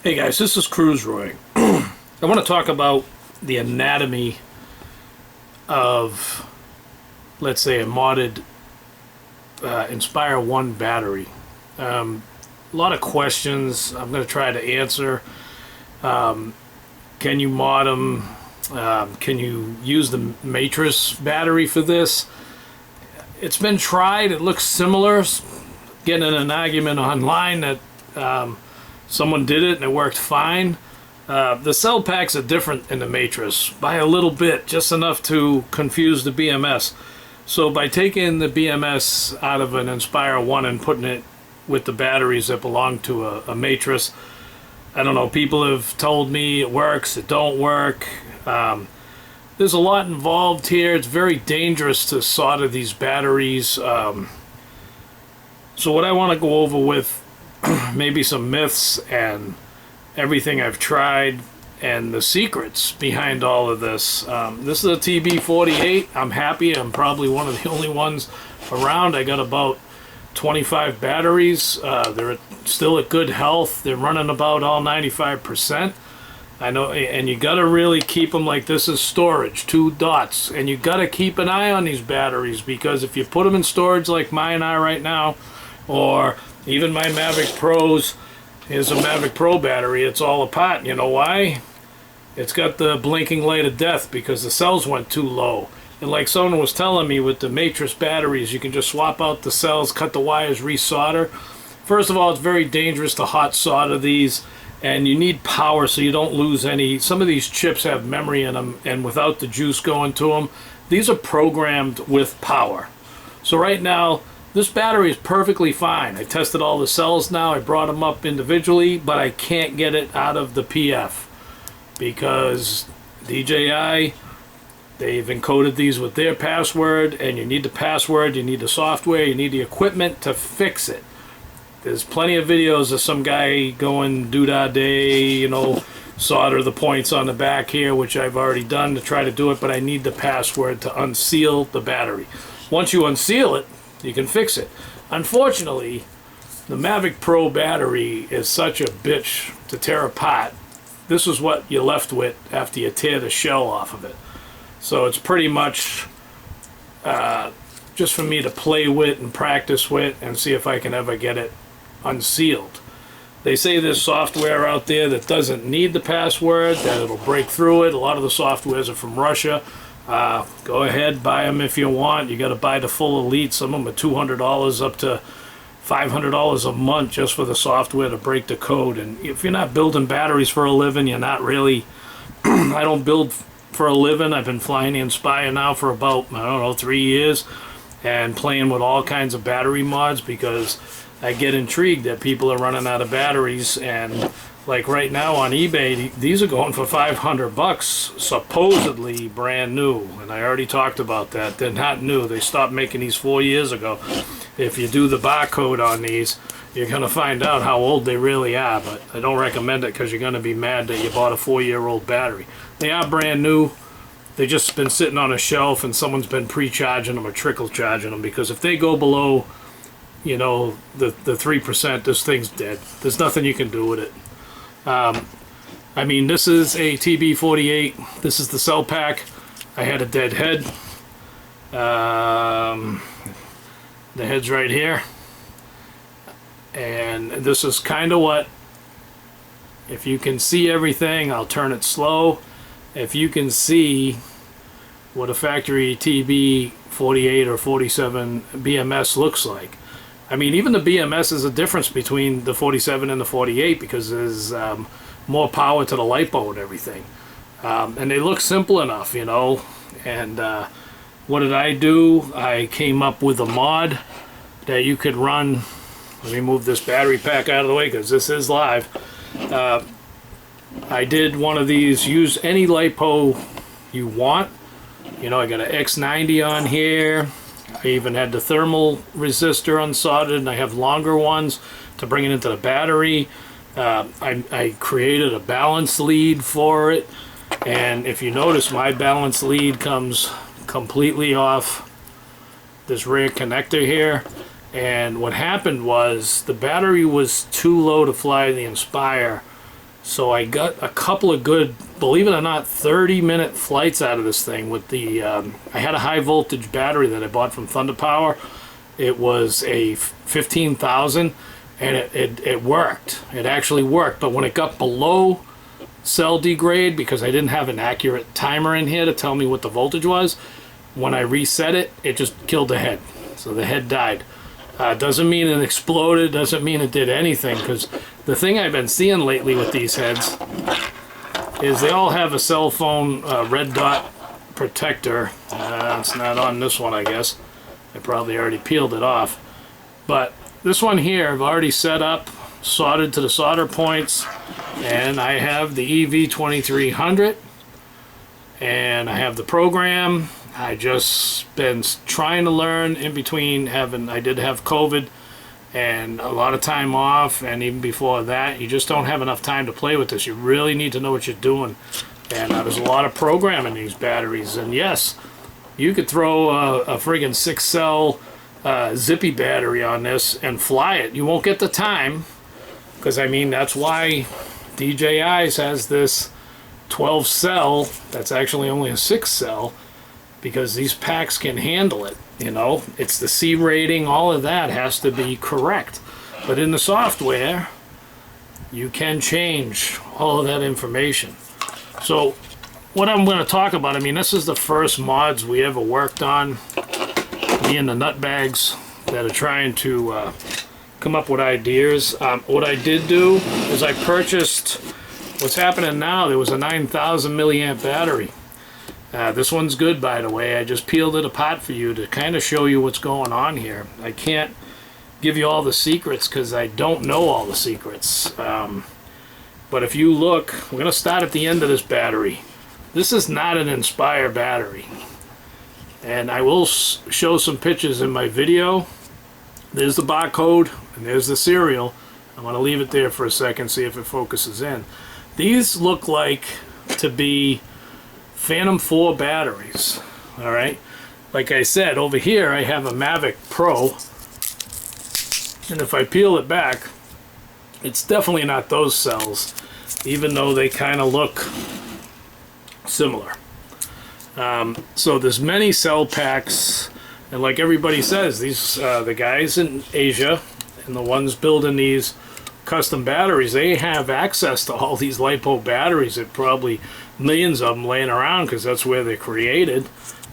Hey guys, this is Cruise Roy. I want to talk about the anatomy of, let's say, a modded Inspire 1 battery. A lot of questions I'm going to try to answer. Can you mod them? Can you use the matrix battery for this? It's been tried. It looks similar. Getting in an argument online that someone did it and it worked fine. The cell packs are different in the matrix by a little bit, just enough to confuse the BMS. So by taking the BMS out of an Inspire 1 and putting it with the batteries that belong to a matrix, I don't know, people have told me it works, it don't work. There's a lot involved here. It's very dangerous to solder these batteries. So what I want to go over with maybe some myths and everything I've tried and the secrets behind all of this. This is a TB48. I'm happy. I'm probably one of the only ones around. I got about 25 batteries. They're still at good health. They're running about all 95%. I know, and you got to really keep them like this is storage, 2 dots. And you got to keep an eye on these batteries, because if you put them in storage like mine are right now, or even my Mavic Pros, here's a Mavic Pro battery, it's all apart. You know why? It's got the blinking light of death because the cells went too low. And like someone was telling me, with the matrix batteries, you can just swap out the cells, cut the wires, resolder. First of all, it's very dangerous to hot solder these, and you need power so you don't lose any. Some of these chips have memory in them, and without the juice going to them, these are programmed with power. So right now, this battery is perfectly fine. I tested all the cells now. I brought them up individually, but I can't get it out of the PF because DJI, they've encoded these with their password, and you need the password, you need the software, you need the equipment to fix it. There's plenty of videos of some guy going do-da-day, you know, solder the points on the back here, which I've already done to try to do it, but I need the password to unseal the battery. Once you unseal it, you can fix it. Unfortunately, the Mavic Pro battery is such a bitch to tear apart. This is what you're left with after you tear the shell off of it. So it's pretty much just for me to play with and practice with and see if I can ever get it unsealed. They say there's software out there that doesn't need the password, that it'll break through it. A lot of the softwares are from Russia. Go ahead, buy them if you want. You got to buy the full elite. Some of them are $200 up to $500 a month just for the software to break the code. And if you're not building batteries for a living, you're not really I don't build for a living. I've been flying the Inspire now for about, I don't know, 3 years, and playing with all kinds of battery mods because I get intrigued that people are running out of batteries. And like right now on eBay, these are going for $500, supposedly brand new. And I already talked about that. They're not new. They stopped making these 4 years ago. If you do the barcode on these, you're going to find out how old they really are. But I don't recommend it because you're going to be mad that you bought a 4-year-old battery. They are brand new. They just been sitting on a shelf and someone's been pre-charging them or trickle charging them, because if they go below, you know, the 3%, this thing's dead. There's nothing you can do with it. I mean, this is a TB48. This is the cell pack. I had a dead head. The head's right here. And this is kind of what, if you can see everything, I'll turn it slow. If you can see what a factory TB48 or 47 BMS looks like. I mean, even the BMS is a difference between the 47 and the 48 because there's more power to the LiPo and everything. And they look simple enough, you know. And what did I do? I came up with a mod that you could run. Let me move this battery pack out of the way because this is live. I did one of these, use any LiPo you want. You know, I got an X90 on here. I even had the thermal resistor unsoldered, and I have longer ones to bring it into the battery. I created a balance lead for it, and if you notice, my balance lead comes completely off this rear connector here. And what happened was the battery was too low to fly the Inspire, So I got a couple of good, believe it or not, 30-minute flights out of this thing with the, I had a high voltage battery that I bought from Thunder Power. It was a 15,000 and it worked. It actually worked, but when it got below cell degrade, because I didn't have an accurate timer in here to tell me what the voltage was, when I reset it, it just killed the head. So the head died. Doesn't mean it exploded, doesn't mean it did anything, because the thing I've been seeing lately with these heads is they all have a cell phone red dot protector. It's not on this one, I guess. I probably already peeled it off. But this one here I've already set up, soldered to the solder points, and I have the EV2300 and I have the program. I just been trying to learn in between I did have COVID and a lot of time off, and even before that you just don't have enough time to play with this. You really need to know what you're doing, and there's a lot of programming these batteries. And yes, you could throw a friggin' 6-cell zippy battery on this and fly it. You won't get the time, because I mean that's why DJI's has this 12-cell that's actually only a 6-cell, because these packs can handle it. You know, it's the C rating, all of that has to be correct. But in the software, you can change all of that information. So what I'm going to talk about, I mean, this is the first mods we ever worked on, me and the nutbags that are trying to come up with ideas. What I did do is I purchased, what's happening now, there was a 9,000 milliamp battery. This one's good, by the way. I just peeled it apart for you to kind of show you what's going on here. I can't give you all the secrets because I don't know all the secrets. But if you look, we're going to start at the end of this battery. This is not an INSPIRE battery. And I will show some pictures in my video. There's the barcode and there's the serial. I'm going to leave it there for a second, see if it focuses in. These look like to be Phantom 4 batteries. Alright, like I said, over here I have a Mavic Pro, and if I peel it back, it's definitely not those cells, even though they kind of look similar. So there's many cell packs, and like everybody says, these the guys in Asia and the ones building these custom batteries, they have access to all these LiPo batteries, that probably millions of them laying around, because that's where they're created.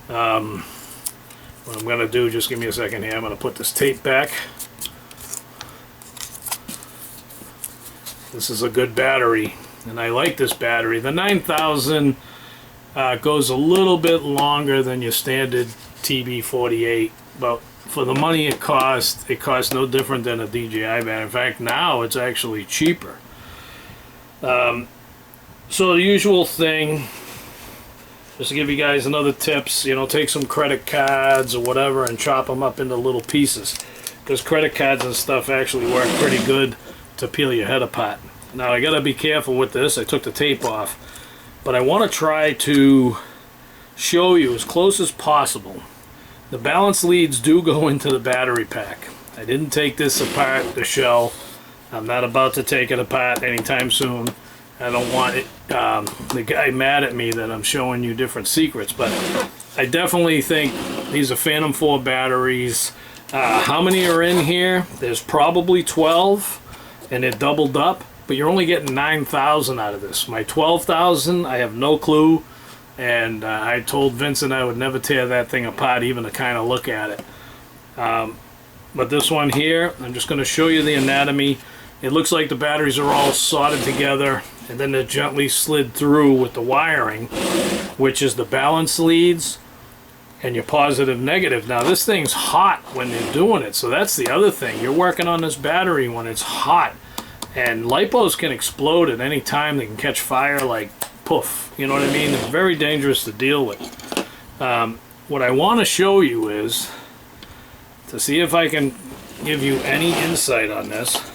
What I'm going to do, just give me a second here, I'm going to put this tape back. This is a good battery, and I like this battery. The 9,000 goes a little bit longer than your standard TB48, but for the money it costs no different than a DJI battery. In fact, now it's actually cheaper. So the usual thing, just to give you guys another tips, you know, take some credit cards or whatever and chop them up into little pieces, because credit cards and stuff actually work pretty good to peel your head apart. Now I gotta be careful with this. I took the tape off, but I want to try to show you as close as possible. The balance leads do go into the battery pack. I didn't take this apart, the shell. I'm not about to take it apart anytime soon. I don't want it, the guy mad at me that I'm showing you different secrets, but I definitely think these are Phantom 4 batteries. How many are in here? There's probably 12, and they're doubled up, but you're only getting 9,000 out of this. My 12,000, I have no clue, and I told Vincent I would never tear that thing apart even to kind of look at it. But this one here, I'm just going to show you the anatomy. It looks like the batteries are all soldered together, and then they're gently slid through with the wiring, which is the balance leads and your positive negative. Now this thing's hot when they're doing it, so that's the other thing. You're working on this battery when it's hot, and LiPos can explode at any time. They can catch fire like poof, you know what I mean? It's very dangerous to deal with. What I want to show you is to see if I can give you any insight on this.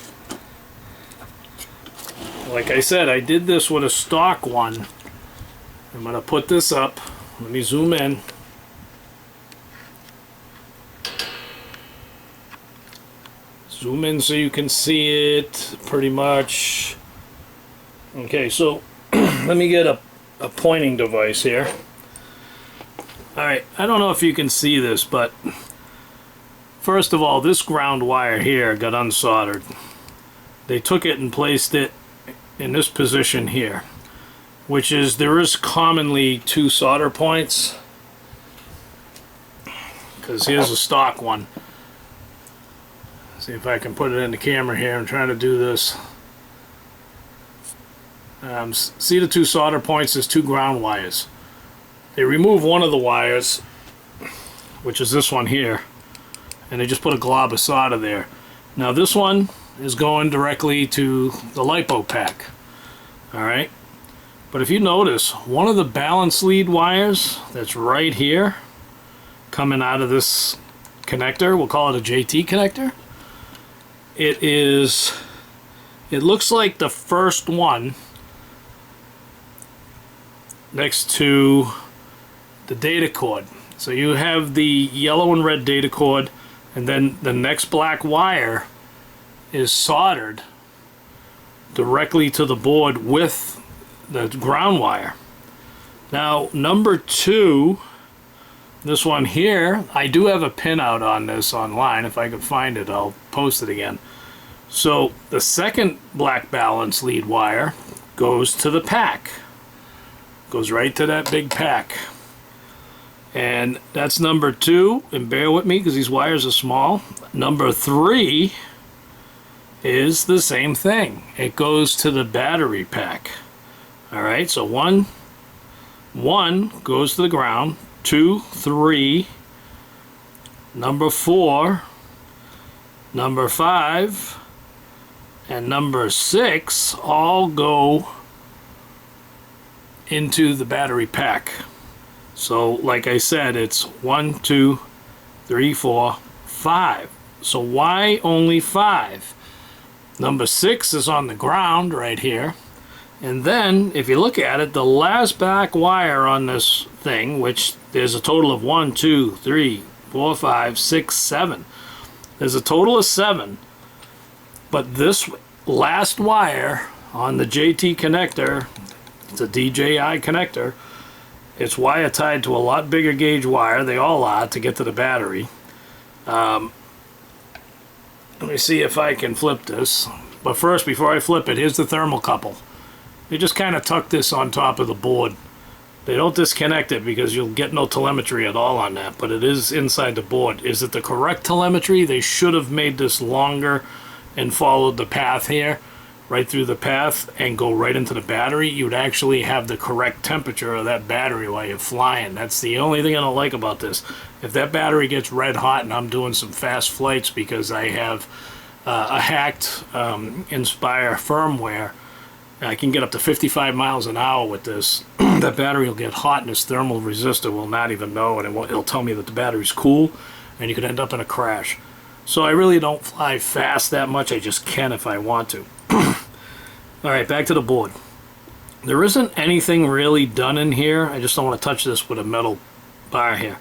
Like I said, I did this with a stock one. I'm going to put this up. Let me zoom in. Zoom in so you can see it pretty much. Okay, so let me get a pointing device here. Alright, I don't know if you can see this, but first of all, this ground wire here got unsoldered. They took it and placed it in this position here, which is, there is commonly 2 solder points, because here's a stock one. See if I can put it in the camera here. I'm trying to do this. See the 2 solder points? There's 2 ground wires. They remove one of the wires, which is this one here, and they just put a glob of solder there. Now this one is going directly to the LiPo pack. Alright, but if you notice, one of the balance lead wires that's right here coming out of this connector, we'll call it a JT connector, it looks like the first one next to the data cord. So you have the yellow and red data cord, and then the next black wire is soldered directly to the board with the ground wire. Now number 2, this one here, I do have a pinout on this online. If I can find it, I'll post it again. So the second black balance lead wire goes to the pack, goes right to that big pack, and that's number 2. And bear with me because these wires are small. Number 3 is the same thing. It goes to the battery pack. Alright, so one goes to the ground, 2, 3, number 4, number 5, and number 6 all go into the battery pack. So like I said, it's 1, 2, 3, 4, 5. So why only 5? Number 6 is on the ground right here. And then if you look at it, the last back wire on this thing, which there's a total of 1, 2, 3, 4, 5, 6, 7. There's a total of 7. But this last wire on the JT connector, it's a DJI connector, it's wire tied to a lot bigger gauge wire. They all are, to get to the battery. Let me see if I can flip this. But first, before I flip it, here's the thermocouple. They just kind of tuck this on top of the board. They don't disconnect it because you'll get no telemetry at all on that, but it is inside the board. Is it the correct telemetry? They should have made this longer and followed the path here, right through the path, and go right into the battery. You'd actually have the correct temperature of that battery while you're flying. That's the only thing I don't like about this. If that battery gets red hot and I'm doing some fast flights because I have a hacked INSPIRE firmware, I can get up to 55 miles an hour with this. That battery will get hot and this thermal resistor will not even know, and it'll tell me that the battery's cool, and you could end up in a crash. So I really don't fly fast that much. I just can if I want to. Alright, back to the board. There isn't anything really done in here. I just don't want to touch this with a metal bar here.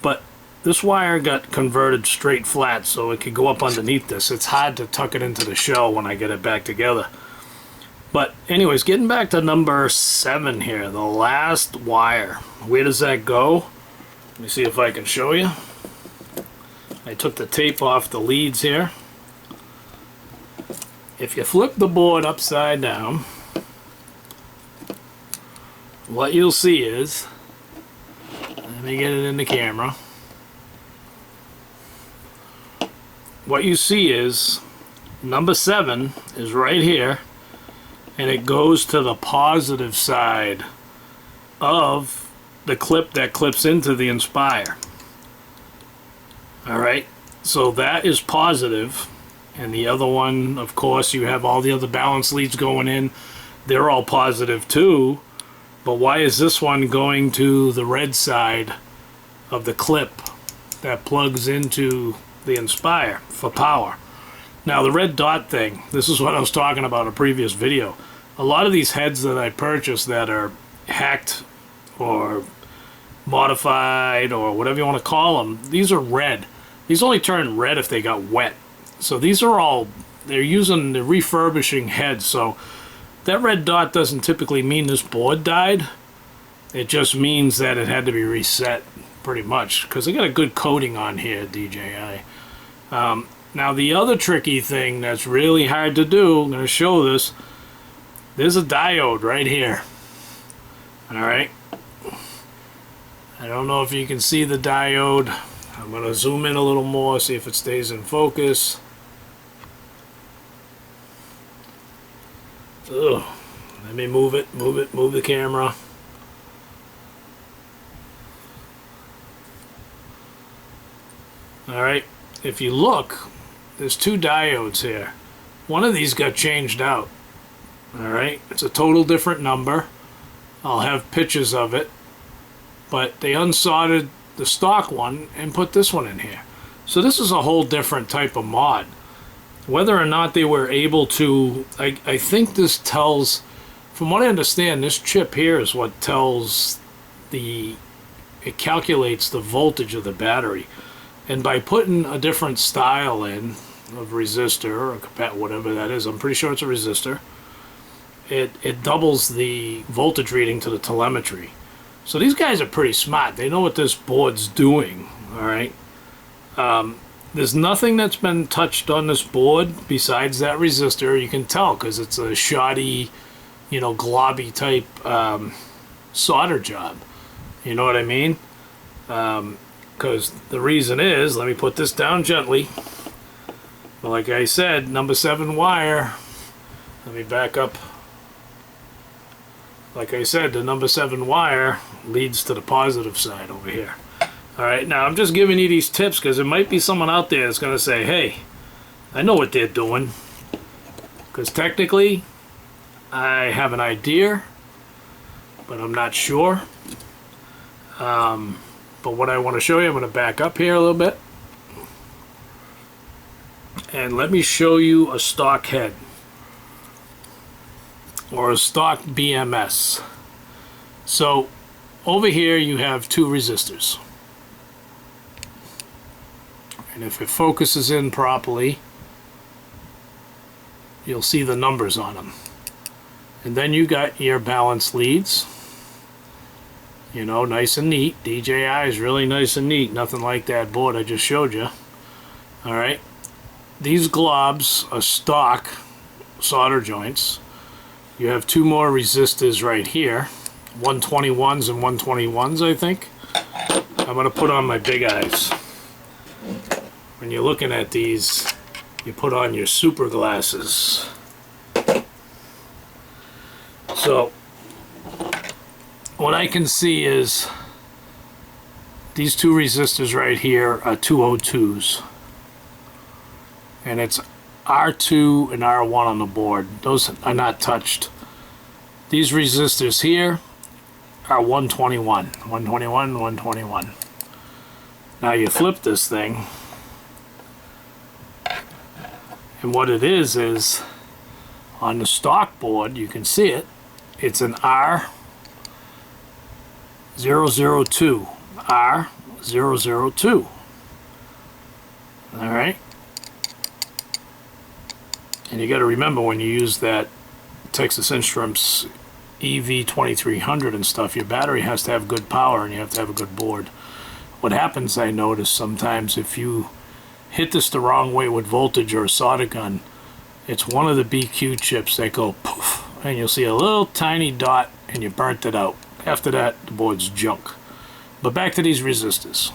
But this wire got converted straight flat so it could go up underneath this. It's hard to tuck it into the shell when I get it back together. But anyways, getting back to number 7 here, the last wire. Where does that go? Let me see if I can show you. I took the tape off the leads here. If you flip the board upside down, what you'll see is, let me get it in the camera. What you see is number 7 is right here, and it goes to the positive side of the clip that clips into the INSPIRE. Alright, so that is positive, and the other one, of course, you have all the other balance leads going in. They're all positive too, but why is this one going to the red side of the clip that plugs into the INSPIRE for power? Now the red dot thing, this is what I was talking about in a previous video. A lot of these heads that I purchased that are hacked or modified or whatever you want to call them, these are red. These only turn red if they got wet. So these are all, they're refurbishing heads. So That red dot doesn't typically mean this board died. It just means that it had to be reset, pretty much, because they got a good coating on here, DJI. Now the other tricky thing that's really hard to do, I'm going to show this. There's a diode right here. Alright. I don't know if you can see the diode. I'm going to zoom in a little more, see if it stays in focus. Ugh. Let me move the camera. Alright, if you look, there's two diodes here. One of these got changed out. Alright, it's a total different number. I'll have pictures of it. But they unsoldered the stock one and put this one in here. So this is a whole different type of mod. Whether or not they were able to, I think this tells, from what I understand, this chip here is what tells it calculates the voltage of the battery. And by putting a different style in of resistor or whatever that is, I'm pretty sure it's a resistor, it doubles the voltage reading to the telemetry. So these guys are pretty smart. They know what this board's doing. All right. There's nothing that's been touched on this board besides that resistor. You can tell because it's a shoddy, you know, globby type solder job. You know what I mean? Because the reason is, let me put this down gently. Well, like I said, number 7 wire. Let me back up. Like I said, the number 7 wire leads to the positive side over here. Alright, now I'm just giving you these tips because there might be someone out there that's going to say, hey, I know what they're doing. Because technically, I have an idea, but I'm not sure. But what I want to show you, I'm going to back up here a little bit. And let me show you a stock head. Or a stock BMS. So over here you have two resistors. And if it focuses in properly, you'll see the numbers on them. And then you got your balance leads. You know, nice and neat. DJI is really nice and neat. Nothing like that board I just showed you. Alright. These globs are stock solder joints. You have two more resistors right here. 121s and 121s, I think. I'm going to put on my big eyes. When you're looking at these, you put on your super glasses. So, what I can see is these two resistors right here are 202s. And it's R2 and R1 on the board. Those are not touched. These resistors here are 121. 121, 121. Now you flip this thing, and what it is on the stock board, you can see it, it's an R002. R002. Alright? And you got to remember, when you use that Texas Instruments EV2300 and stuff, your battery has to have good power and you have to have a good board. What happens, I notice sometimes, if you hit this the wrong way with voltage or a solder gun, it's one of the BQ chips that go poof, and you'll see a little tiny dot and you burnt it out. After that, the board's junk. But back to these resistors.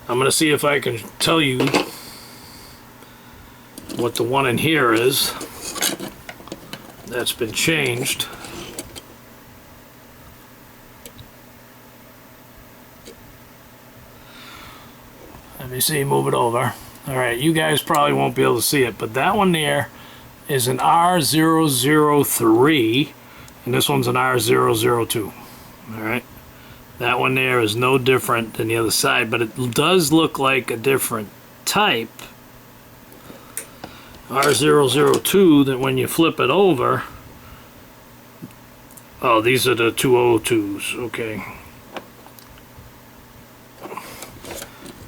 I'm going to see if I can tell you what the one in here is that's been changed. Let me see, move it over. Alright, you guys probably won't be able to see it, but that one there is an R003 and this one's an R002. Alright, that one there is no different than the other side, but it does look like a different type. R002, that when you flip it over, oh, these are the 202s, okay.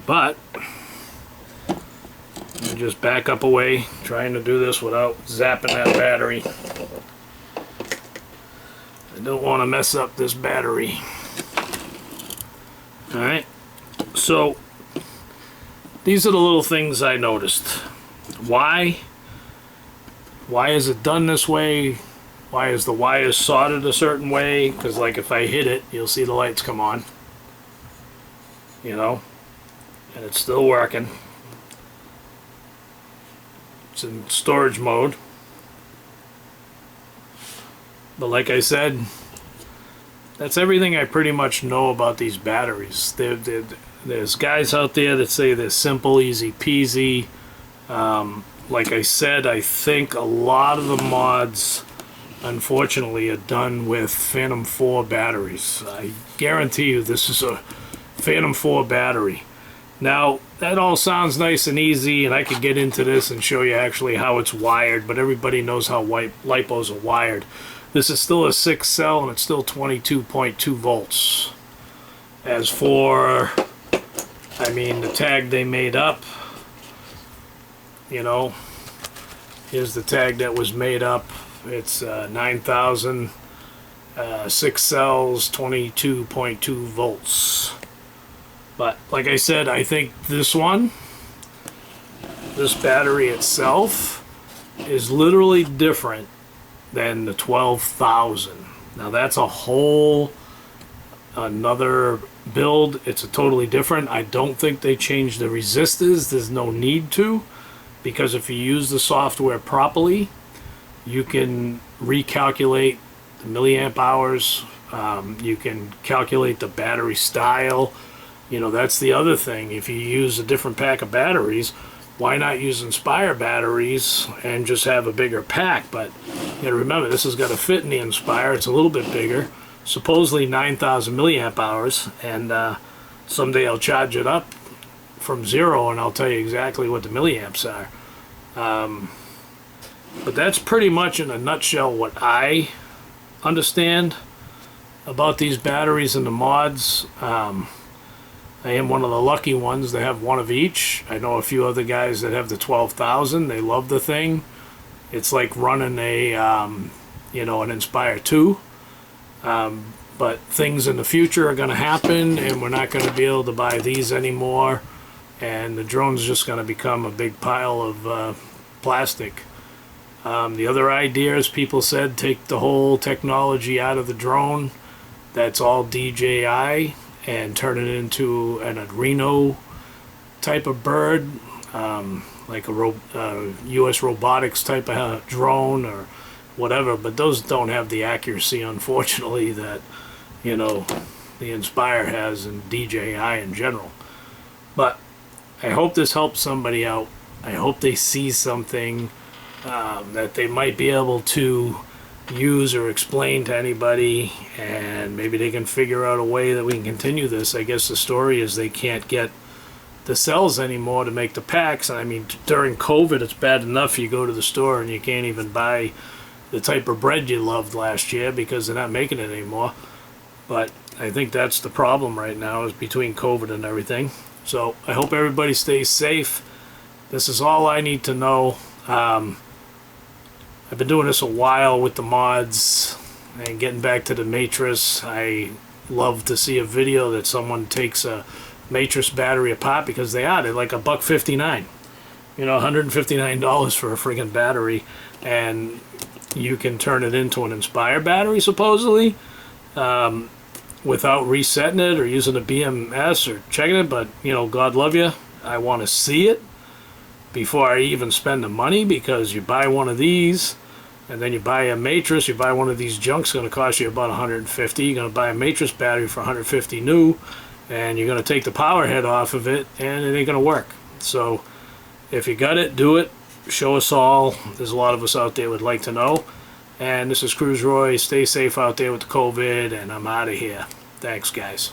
But let me just back up away, trying to do this without zapping that battery. I don't want to mess up this battery. Alright, so these are the little things I noticed. Why is it done this way? Why is the wire soldered a certain way? Because like if I hit it, you'll see the lights come on. You know? And it's still working. It's in storage mode. But like I said, that's everything I pretty much know about these batteries. There's guys out there that say they're simple, easy peasy. Like I said, I think a lot of the mods, unfortunately, are done with Phantom 4 batteries. I guarantee you this is a Phantom 4 battery. Now, that all sounds nice and easy, and I could get into this and show you actually how it's wired, but everybody knows how LiPos are wired. This is still a 6 cell, and it's still 22.2 volts. As for, I mean, the tag they made up, you know, here's the tag that was made up. It's 9,000, 6 cells, 22.2 volts. But like I said, I think this battery itself is literally different than the 12,000. Now that's a whole another build. It's a totally different. I don't think they changed the resistors. There's no need to, because if you use the software properly, you can recalculate the milliamp hours. You can calculate the battery style. You know, that's the other thing. If you use a different pack of batteries, why not use Inspire batteries and just have a bigger pack? But you gotta remember, this has got to fit in the Inspire. It's a little bit bigger, supposedly 9,000 milliamp hours, and someday I'll charge it up from 0 and I'll tell you exactly what the milliamps are. But that's pretty much in a nutshell what I understand about these batteries and the mods. I am one of the lucky ones that have one of each. I know a few other guys that have the 12,000. They love the thing. It's like running a, you know, an Inspire 2. But things in the future are going to happen, and we're not going to be able to buy these anymore. And the drone's just going to become a big pile of plastic. The other ideas, people said, take the whole technology out of the drone. That's all DJI, and turn it into an Adreno type of bird, like a US robotics type of drone or whatever. But those don't have the accuracy, unfortunately, that, you know, the Inspire has and DJI in general. But I hope this helps somebody out. I hope they see something that they might be able to use or explain to anybody, and maybe they can figure out a way that we can continue this. I guess the story is they can't get the cells anymore to make the packs. I mean, during COVID, it's bad enough you go to the store and you can't even buy the type of bread you loved last year because they're not making it anymore. But I think that's the problem right now, is between COVID and everything. So I hope everybody stays safe. This is all I need to know. I've been doing this a while with the mods, and getting back to the Matrix, I love to see a video that someone takes a Matrix battery apart, because they're like $1.59, you know, $159 for a friggin' battery, and you can turn it into an Inspire battery supposedly, without resetting it or using a BMS or checking it. But you know, God love you, I want to see it before I even spend the money, because you buy one of these and then you buy a Matrix, you buy one of these junks, going to cost you about $150. You're going to buy a Matrix battery for $150 new, and you're going to take the power head off of it, and it ain't going to work. So if you got it, do it. Show us all. There's a lot of us out there would like to know. And this is Cruise Roy. Stay safe out there with the COVID, and I'm out of here. Thanks, guys.